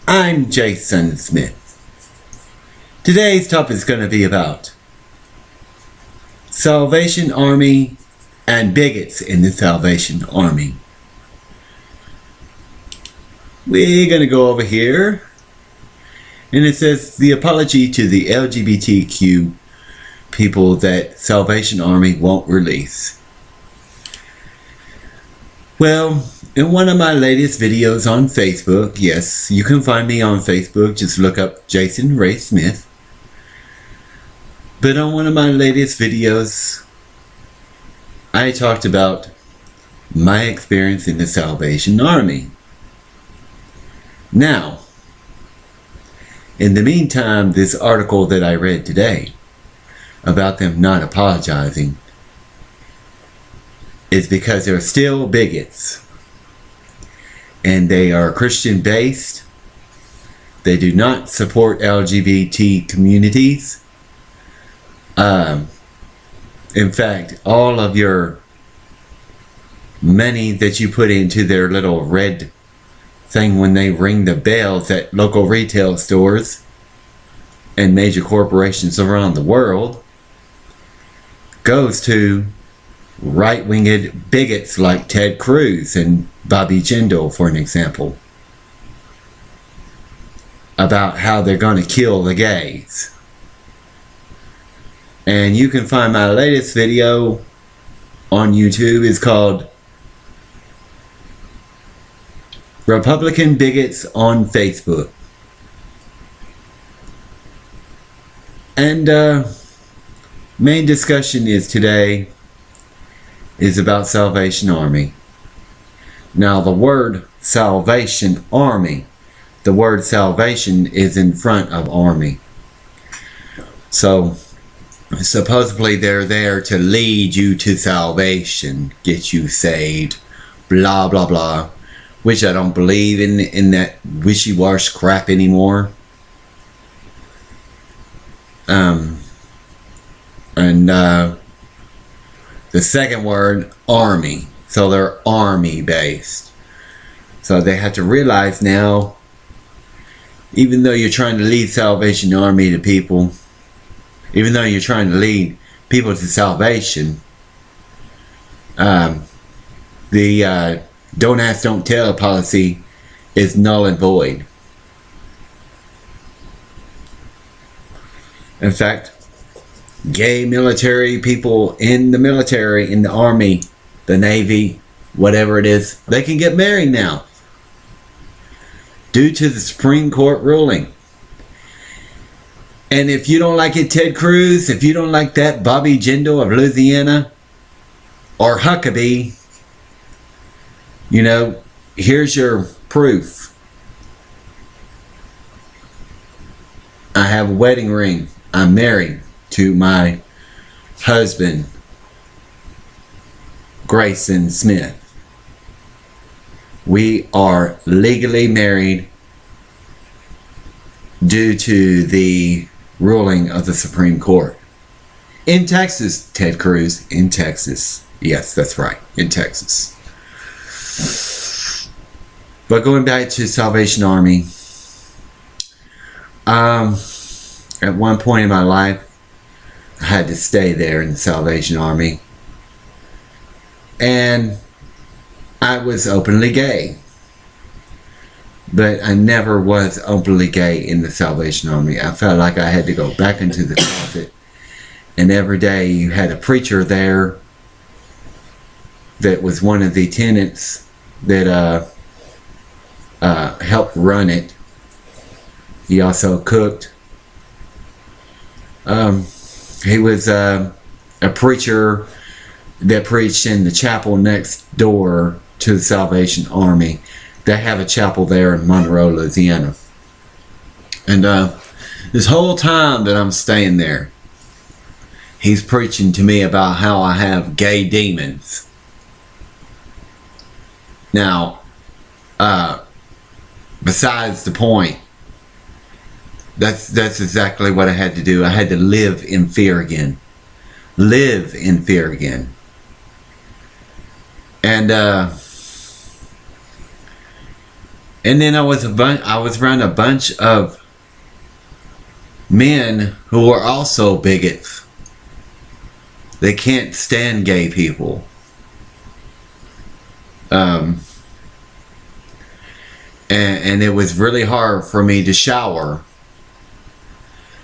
I'm Jason Smith. Today's topic is going to be about Salvation Army and bigots in the Salvation Army. We're going to go over here, and it says the apology to the LGBTQ people that Salvation Army won't release. Well, in one of my latest videos on Facebook, yes, you can find me on Facebook, just look up Jason Ray Smith. But on one of my latest videos, I talked about my experience in the Salvation Army. Now, in the meantime, this article that I read today about them not apologizing is because they're still bigots. And they are Christian based. They do not support LGBT communities. In fact, all of your money that you put into their little red thing when they ring the bells at local retail stores and major corporations around the world goes to right-winged bigots like Ted Cruz and Bobby Jindal, for an example, about how they're going to kill the gays. And you can find my latest video on YouTube. It's called Republican Bigots on Facebook. And main discussion is today is about Salvation Army. Now the word Salvation Army, the word salvation is in front of army. So supposedly they're there to lead you to salvation, get you saved, blah blah blah, which I don't believe in that wishy-washy crap anymore. The second word, army. So they're army based. So they have to realize now, even though you're trying to lead Salvation Army to people, even though you're trying to lead people to salvation, the don't ask, don't tell policy is null and void. In fact, gay military people in the military, in the army, the navy, whatever it is, they can get married now due to the Supreme Court ruling. And if you don't like it, Ted Cruz, if you don't like that, Bobby Jindal of Louisiana, or Huckabee, you know, here's your proof. I have a wedding ring. I'm married to my husband, Grayson Smith. We are legally married due to the ruling of the Supreme Court. In Texas, Ted Cruz, in Texas. Yes, that's right, in Texas. But going back to Salvation Army, at one point in my life, I had to stay there in the Salvation Army. And I was openly gay. But I never was openly gay in the Salvation Army. I felt like I had to go back into the closet. And every day you had a preacher there that was one of the tenants that helped run it. He also cooked. He was a preacher that preached in the chapel next door to the Salvation Army. They have a chapel there in Monroe, Louisiana. And this whole time that I'm staying there, he's preaching to me about how I have gay demons. Now, besides the point, that's exactly what I had to do. I had to live in fear again. Live in fear again. And And then I was around a bunch of men who are also bigots. They can't stand gay people. And it was really hard for me to shower.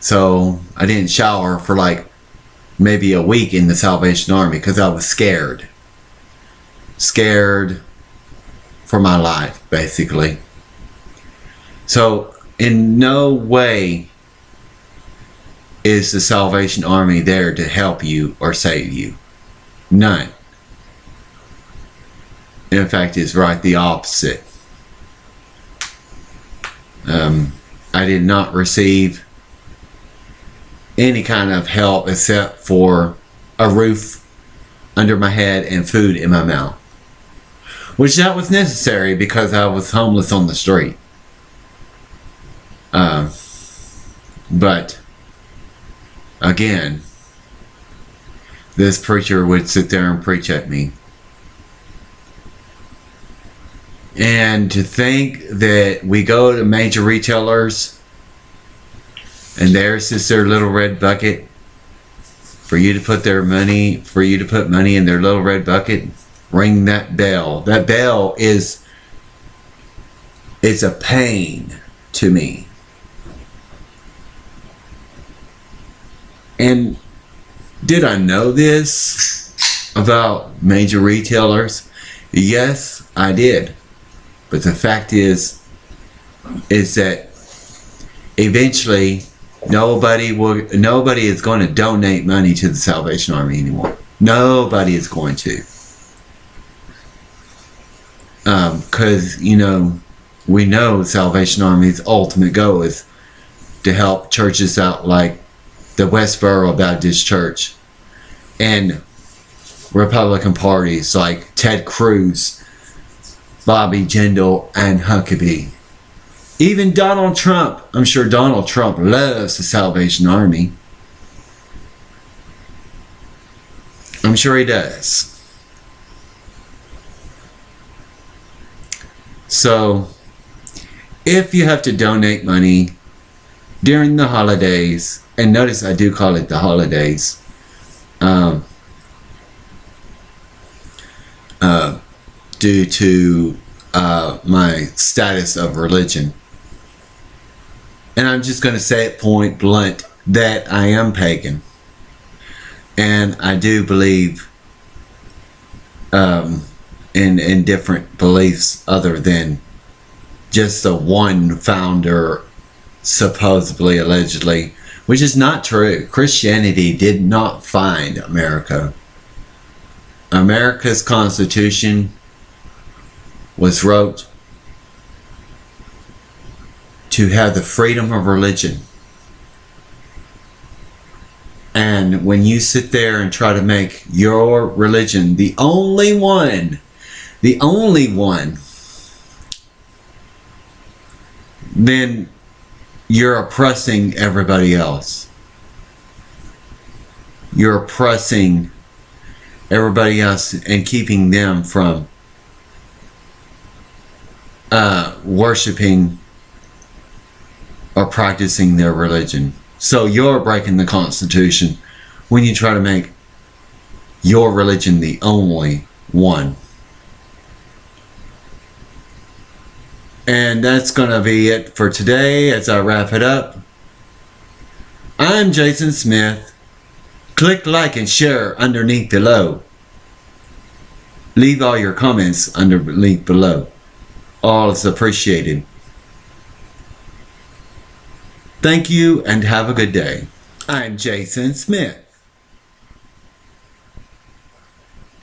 So I didn't shower for like maybe a week in the Salvation Army because I was scared. Scared for my life, basically. So in no way is the Salvation Army there to help you or save you. None. In fact, it's right the opposite. I did not receive any kind of help except for a roof under my head and food in my mouth. Which that was necessary because I was homeless on the street. But again, this preacher would sit there and preach at me. And to think that we go to major retailers and there's just their little red bucket for you to put money in their little red bucket, ring that bell. That bell is a pain to me. And did I know this about major retailers? Yes, I did. But the fact is that eventually nobody is going to donate money to the Salvation Army anymore. Nobody is going to. Because, we know Salvation Army's ultimate goal is to help churches out like the Westboro Baptist Church and Republican parties like Ted Cruz, Bobby Jindal, and Huckabee. Even Donald Trump. I'm sure Donald Trump loves the Salvation Army. I'm sure he does. So, if you have to donate money during the holidays, and notice I do call it the holidays, due to my status of religion. And I'm just going to say it point blunt that I am pagan. And I do believe in different beliefs other than just the one founder, supposedly, allegedly, which is not true. Christianity did not find America. America's Constitution was wrote to have the freedom of religion. And when you sit there and try to make your religion the only one, then you're oppressing everybody else. You're oppressing everybody else and keeping them from worshiping or practicing their religion. So you're breaking the Constitution when you try to make your religion the only one. And that's going to be it for today as I wrap it up. I'm Jason Smith. Click like and share underneath below. Leave all your comments underneath below. All is appreciated. Thank you and have a good day. I'm Jason Smith.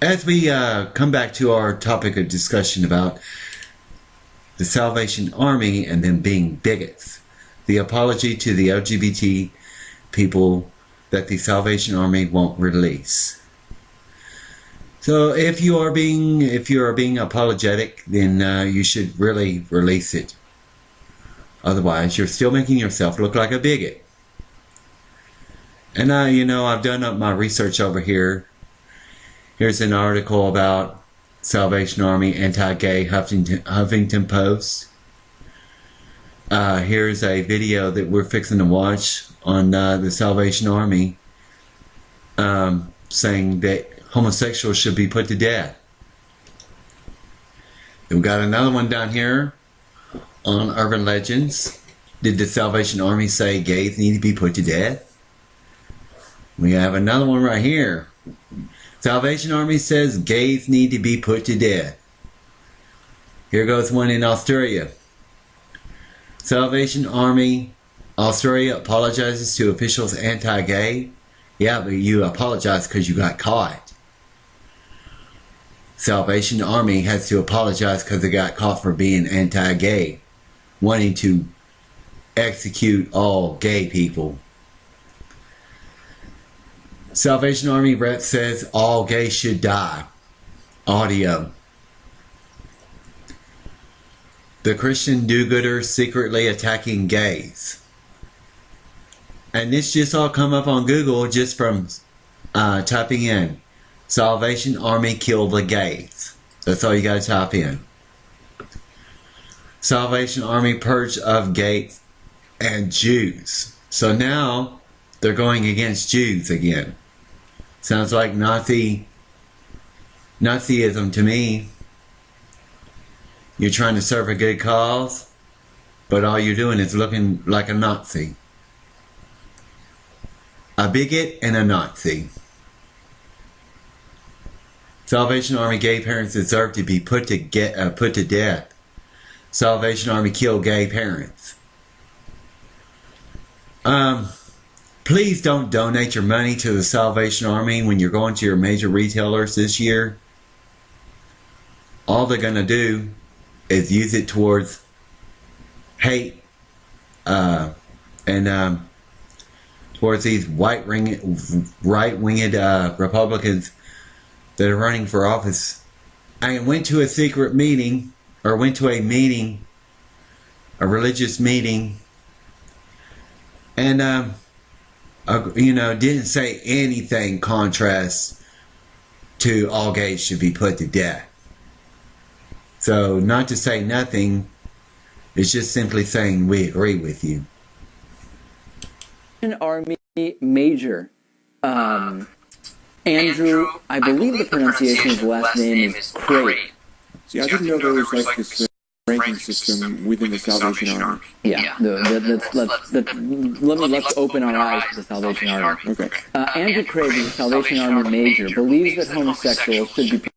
As we come back to our topic of discussion about the Salvation Army and them being bigots, the apology to the LGBT people that the Salvation Army won't release. So if you are being apologetic, then you should really release it. Otherwise, you're still making yourself look like a bigot. And I've done up my research over here. Here's an article about Salvation Army anti-gay Huffington Post. Here's a video that we're fixing to watch on the Salvation Army saying that homosexuals should be put to death. We've got another one down here on Urban Legends. Did the Salvation Army say gays need to be put to death? We have another one right here. Salvation Army says gays need to be put to death. Here goes one in Australia. Salvation Army Australia apologizes to officials anti-gay. Yeah, but you apologize because you got caught. Salvation Army has to apologize because they got caught for being anti-gay, wanting to execute all gay people. Salvation Army rep says all gays should die. Audio. The Christian do-gooders secretly attacking gays. And this just all come up on Google just from typing in Salvation Army kill the gays. That's all you gotta type in. Salvation Army purge of gays and Jews. So now they're going against Jews again. Sounds like Nazism to me. You're trying to serve a good cause, but all you're doing is looking like a Nazi. A bigot and a Nazi. Salvation Army gay parents deserve to be put to death. Salvation Army kill gay parents. Please don't donate your money to the Salvation Army when you're going to your major retailers this year. All they're going to do is use it towards hate and towards these right-winged Republicans that are running for office. I went to a secret meeting, or went to a meeting, a religious meeting, and didn't say anything contrast to all gays should be put to death. So not to say nothing, it's just simply saying we agree with you. An Army Major, Andrew, I believe the pronunciation of the last name is Craig. See, I didn't know there was like this ranking system within the Salvation Army. Yeah, let's open our eyes to the Salvation Army. Okay. Andrew Craig, the Salvation Army Major, believes that homosexuals should be